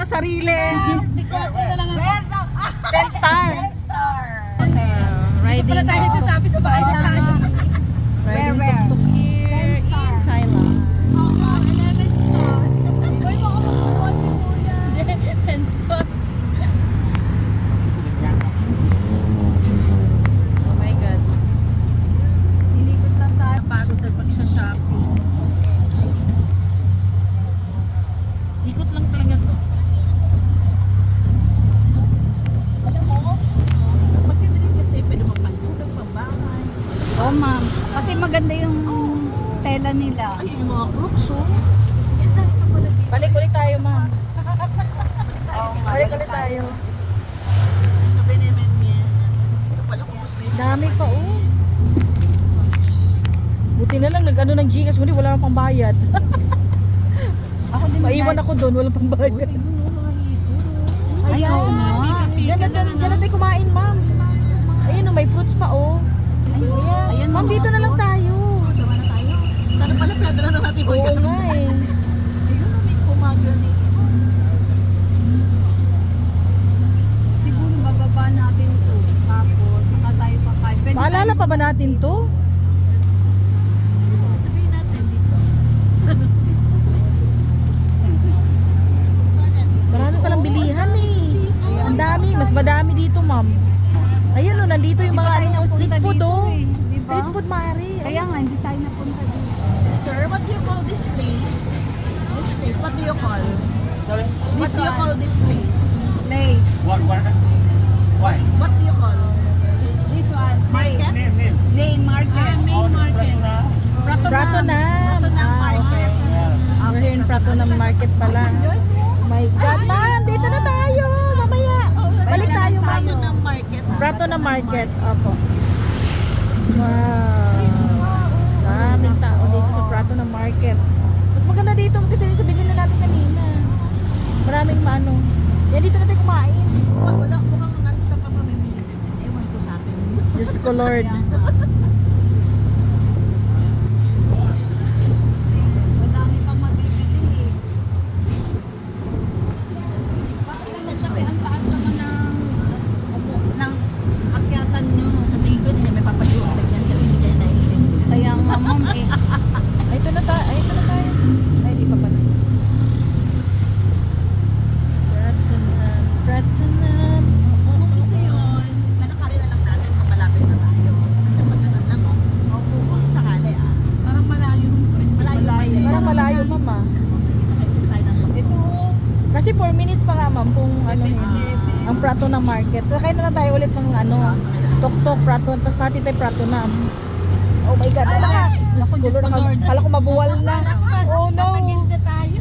sarili. 10 star. 10 star. Riding. Wala tayo nagsasabi sa bahay na tayo. Riding tuk-tuk here in Thailand. 11 star. Uy, baka makakuha si Kuya. 10 star. Oh my God. Inikot lang tayo. Pagod sa pag-shopping. Ikot lang talaga to. Alam mo, pagkidrip kasi pwede magpantulog, pambahay. Oh, ma'am. Kasi maganda yung tela nila. Ay, yung mga crooks, oh. Balik ulit tayo, ma'am. Oh, Balik ulit tayo. Nabinemen niya. Ito pala kung gusto niya. Dami pa, oh. Buti na lang nag-ano ng Gcash, kundi wala nang pambayad. Ako din. Maiwan ako doon, walang pambayad. Ay, oo nga. Diyan na tayo kumain, ma'am. Ayun, oh, may fruits pa, oh. Ayan, ma'am, dito na lang tayo. Gawa na tayo. Sana pala pwede na natin Oo nga eh. Ayun, may kumaga ni. Siguro bababa natin to. Tapos, saka tayo pakain. Pwede Maalala pa ba natin to? Sabihin natin dito. Marami palang bilihan eh. Ang dami, mas madami dito, ma'am. Ayun, oh, nandito yung mga ano, street food, oh. Street food, Mari. Kaya nga, hindi tayo napunta dito. Sir, what do you call this place? This place, what do you call? Sorry? What do you call this place? Lay. What? Why? What do you call? This one. Lay. Market? Name. Lay market. Main market. Pratunam. Ah, okay. Yeah. We're here in Pratunam Market pala. Oh my God, ma'am, dito na tayo. Mamaya. Balik tayo, ma'am. Tayo ng market. Pratunam Market. Opo. Wow. Daming tao dito sa Pratunam Market. Mas maganda dito kasi yung sa binili natin kanina. Maraming maano. Yan, dito na tayo kumain. Pag wala ko kang non-stop pa pamimili. Ewan ko sa atin. Diyos ko, Lord. Madami pang mabibili eh. Sabi, ang taas naman ng akyatan nyo. Sa tingin ko, hindi na may papaduan yan kasi hindi kayo nailit. Kaya nga, ma'am eh. Ay, ito na tayo. Ay, ito na tayo. Ay, di pa pala. Pratunam. Pratunam. Kung ito yun, lalakari na lang natin kung malapit na tayo. Kasi pag ganun lang, opo, kung sakali Parang malayo. Malayo. Parang malayo, mama. Sakit tayo ng Ito, Kasi 4 minutes pa nga, ma'am, kung ano yun. Ang Pratunam Market. Sakay na lang tayo ulit ng ano, Tok-tok, Praton. Tapos natin tayo Pratunam. Oh my God. Ay, lakas. Diyos ko, Lord. Kala ko mabuwal na. Oh no. Tagil na tayo.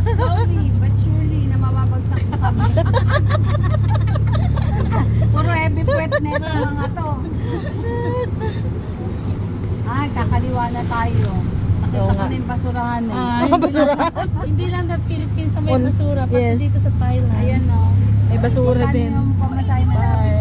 slowly but surely na mababagsak na kami. Puro heavy puwet na ito mga to. Ay, kakaliwa na tayo. Nakita Oo ko nga. na yung basurahan eh. Mga basura. Hindi lang na Philippines na may On- basura, pati yes. dito sa Thailand. Ayan o. May basura Magkano din. yung pamatay na natin?